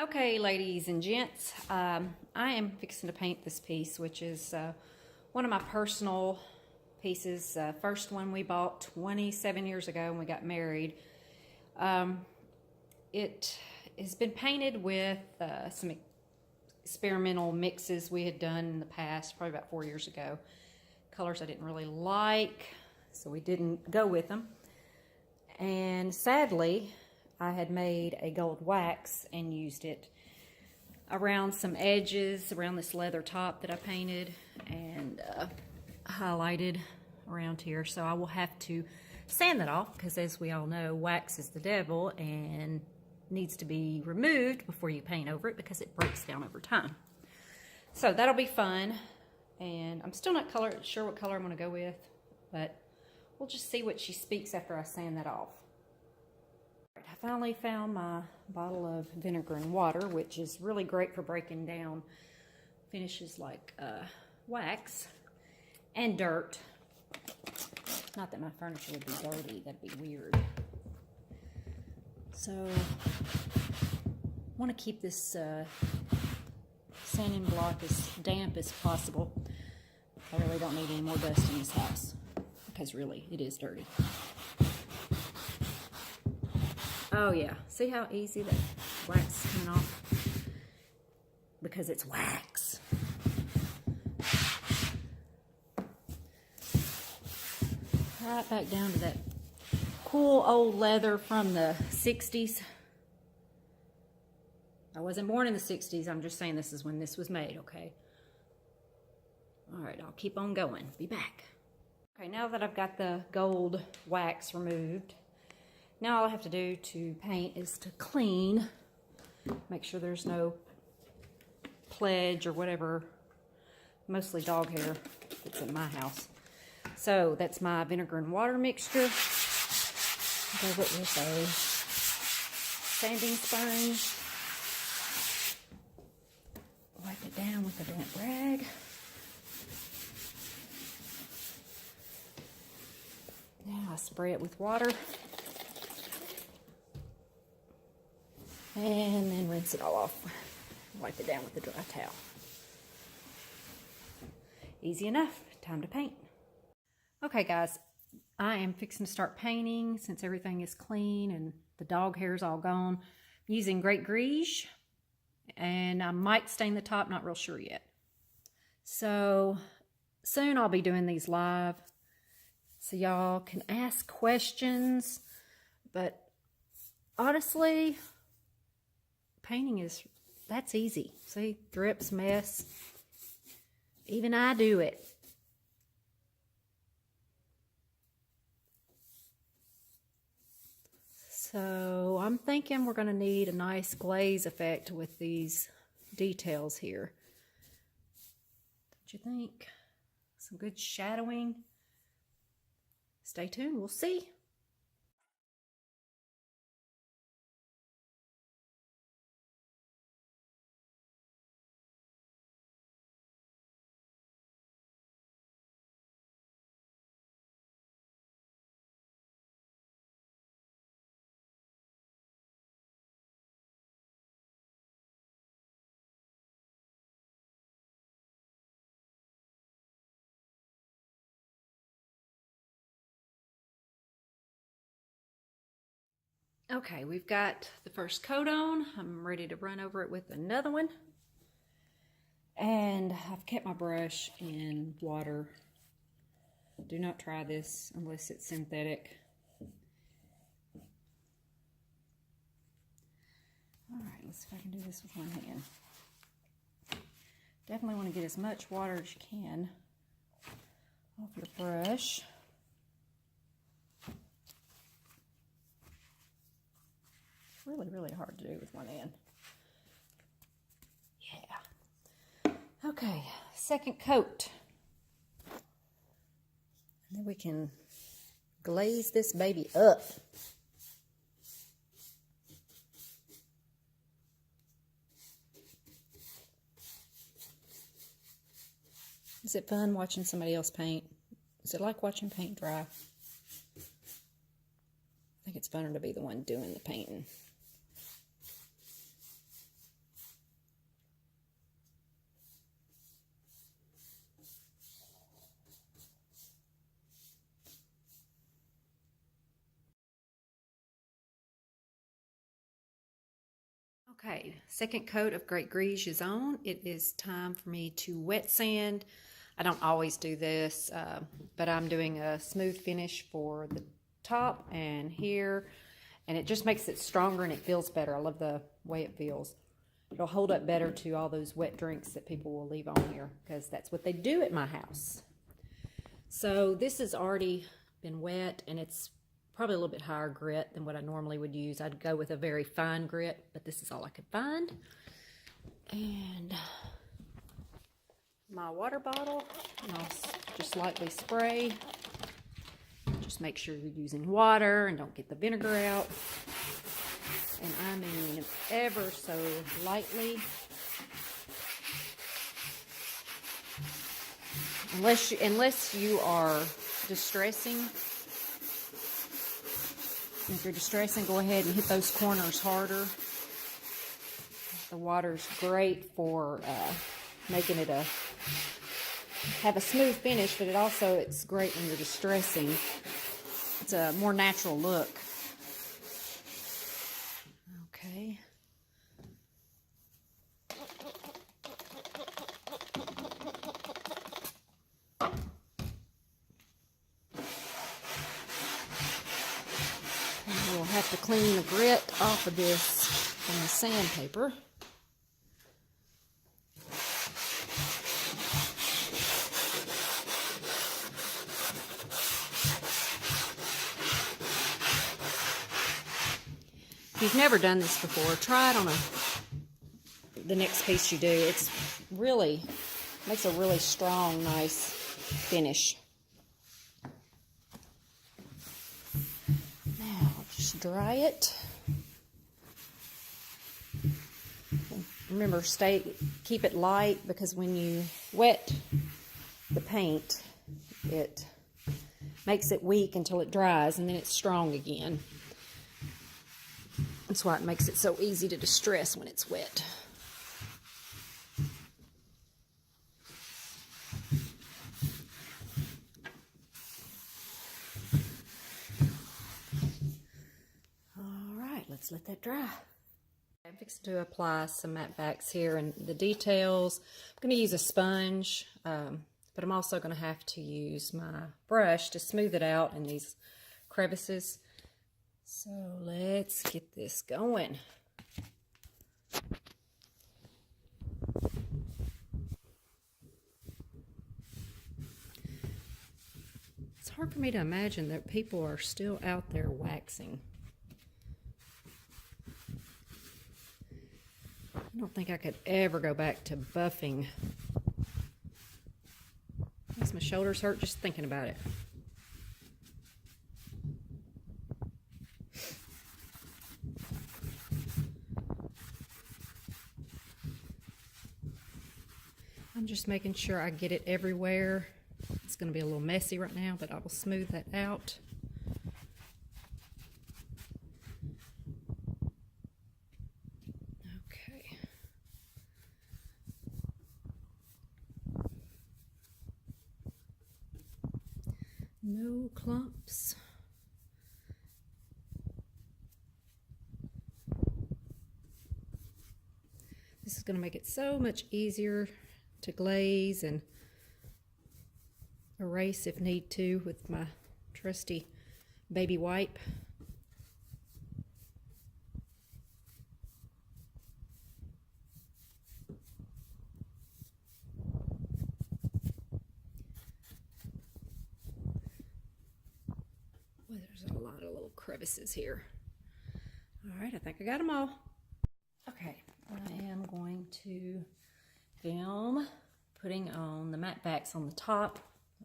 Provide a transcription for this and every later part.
Okay, ladies and gents, I am fixing to paint this piece, which is one of my personal pieces. First one we bought 27 years ago when we got married. It has been painted with some experimental mixes we had done in the past, probably about 4 years ago. Colors I didn't really like, so we didn't go with them. And sadly, I had made a gold wax and used it around some edges, around this leather top that I painted and highlighted around here. So I will have to sand that off because, as we all know, wax is the devil and needs to be removed before you paint over it because it breaks down over time. So that'll be fun. And I'm still not sure what color I'm going to go with, but we'll just see what she speaks after I sand that off. I finally found my bottle of vinegar and water, which is really great for breaking down finishes like wax and dirt. Not that my furniture would be dirty, that'd be weird. So I want to keep this sanding block as damp as possible. I really don't need any more dust in this house because really it is dirty. Oh yeah, see how easy that wax is coming off? Because it's wax. Right back down to that cool old leather from the 60s. I wasn't born in the 60s, I'm just saying this is when this was made, okay? Alright, I'll keep on going. Be back. Okay, now that I've got the gold wax removed, now all I have to do to paint is to clean, make sure there's no pledge or whatever, mostly dog hair that's in my house. So that's my vinegar and water mixture. Go with a sanding sponge. Wipe it down with a damp rag. Now I spray it with water. And then rinse it all off. Wipe it down with a dry towel. Easy enough. Time to paint. Okay, guys. I am fixing to start painting since everything is clean and the dog hair is all gone. I'm using Great Glaze. And I might stain the top. Not real sure yet. So soon I'll be doing these live. So y'all can ask questions. But honestly, painting that's easy. See, drips, mess. Even I do it. So I'm thinking we're going to need a nice glaze effect with these details here. Don't you think? Some good shadowing. Stay tuned, we'll see. Okay, we've got the first coat on. I'm ready to run over it with another one. And I've kept my brush in water. Do not try this unless it's synthetic. Alright, let's see if I can do this with one hand. Definitely want to get as much water as you can off your brush. Really, really hard to do with one hand. Yeah. Okay, second coat. And then we can glaze this baby up. Is it fun watching somebody else paint? Is it like watching paint dry? I think it's funner to be the one doing the painting. Okay, second coat of Great Glaze is on. It is time for me to wet sand. I don't always do this, but I'm doing a smooth finish for the top and here, and it just makes it stronger and it feels better. I love the way it feels. It'll hold up better to all those wet drinks that people will leave on here, because that's what they do at my house. So this has already been wet, and it's probably a little bit higher grit than what I normally would use. I'd go with a very fine grit, but this is all I could find. And my water bottle, and I'll just lightly spray. Just make sure you're using water and don't get the vinegar out. And I mean ever so lightly. Unless you are distressing. If you're distressing, go ahead and hit those corners harder. The water's great for making it have a smooth finish, but it's great when you're distressing. It's a more natural look. Okay. We'll have to clean the grit off of this from the sandpaper. If you've never done this before, try it on the next piece you do. It's really makes a really strong, nice finish. Just dry it. Remember, keep it light, because when you wet the paint, it makes it weak until it dries, and then it's strong again. That's why it makes it so easy to distress when it's wet. Let's let that dry. I'm fixing to apply some matte backs here and the details. I'm going to use a sponge, but I'm also going to have to use my brush to smooth it out in these crevices. So let's get this going. It's hard for me to imagine that people are still out there waxing. I don't think I could ever go back to buffing. Makes my shoulders hurt just thinking about it. I'm just making sure I get it everywhere. It's going to be a little messy right now, but I will smooth that out. No clumps. This is going to make it so much easier to glaze and erase if need to with my trusty baby wipe. Crevices here. All right, I think I got them all. Okay, I am going to film putting on the matte backs on the top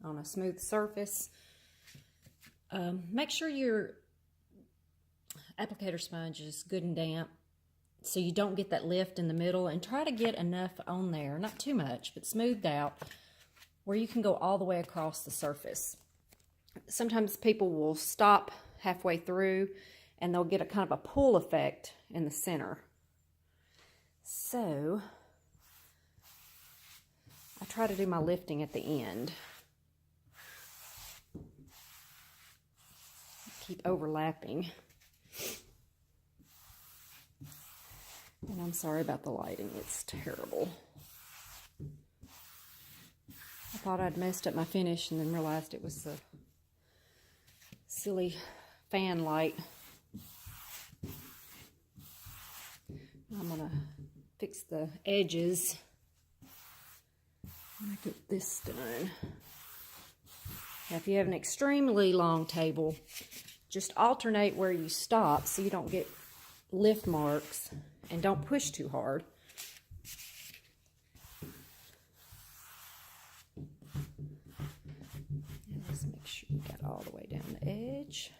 on a smooth surface. Make sure your applicator sponge is good and damp so you don't get that lift in the middle, and try to get enough on there, not too much, but smoothed out where you can go all the way across the surface. Sometimes people will stop halfway through and they'll get a kind of a pull effect in the center. So I try to do my lifting at the end. Keep overlapping. And I'm sorry about the lighting, it's terrible. I thought I'd messed up my finish and then realized it was the silly fan light. I'm gonna fix the edges when I get this done. Now, if you have an extremely long table, just alternate where you stop so you don't get lift marks, and don't push too hard. And let's make sure we got all the way down the edge.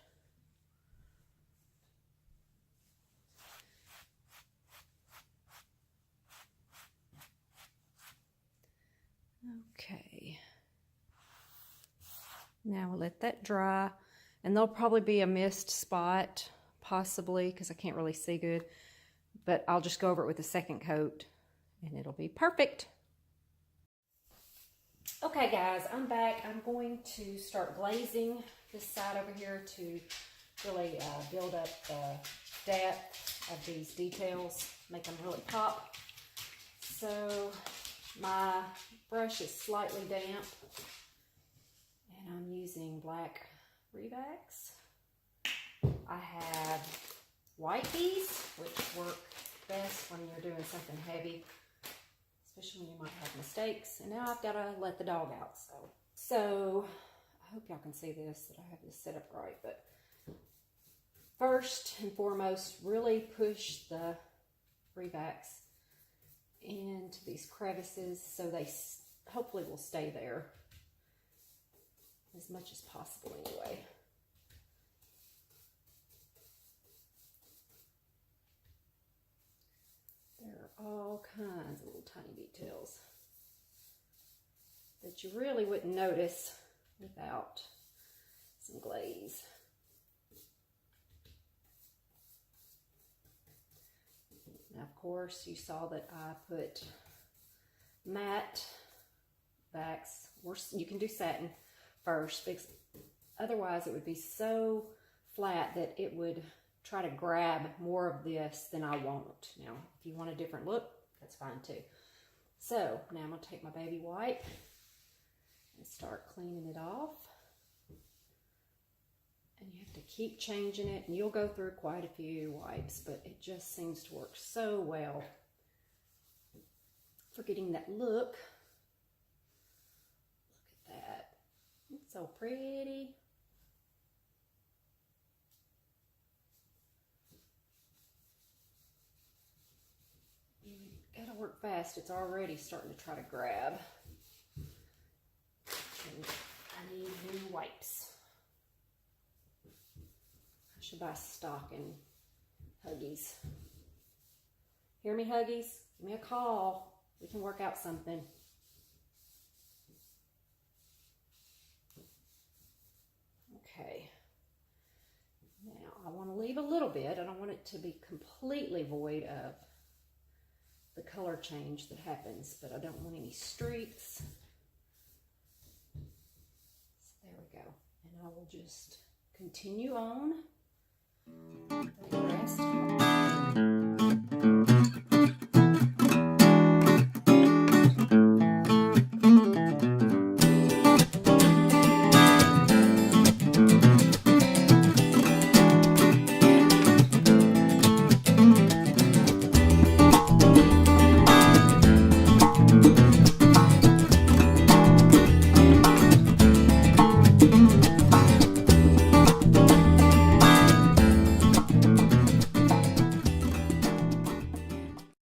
Okay. Now we'll let that dry, and there'll probably be a missed spot, possibly, because I can't really see good, but I'll just go over it with a second coat and it'll be perfect. Okay guys, I'm back. I'm going to start glazing this side over here to really build up the depth of these details, make them really pop. So my brush is slightly damp, and I'm using black Revacs. I have white bees, which work best when you're doing something heavy, especially when you might have mistakes. And now I've got to let the dog out. So I hope y'all can see this, that I have this set up right. But first and foremost, really push the Revacs into these crevices so they hopefully will stay there as much as possible anyway. There are all kinds of little tiny details that you really wouldn't notice without some glaze. Now, of course, you saw that I put matte backs, or you can do satin first, because otherwise it would be so flat that it would try to grab more of this than I want. Now, if you want a different look, that's fine too. So now I'm going to take my baby wipe and start cleaning it off. And you have to keep changing it, and you'll go through quite a few wipes, but it just seems to work so well for getting that look. Look at that. It's so pretty. You gotta work fast. It's already starting to try to grab. And I need new wipes. I should buy stock in Huggies. Hear me, Huggies? Give me a call. We can work out something. Okay. Now, I want to leave a little bit. I don't want it to be completely void of the color change that happens, but I don't want any streaks. So there we go. And I will just continue on the rest.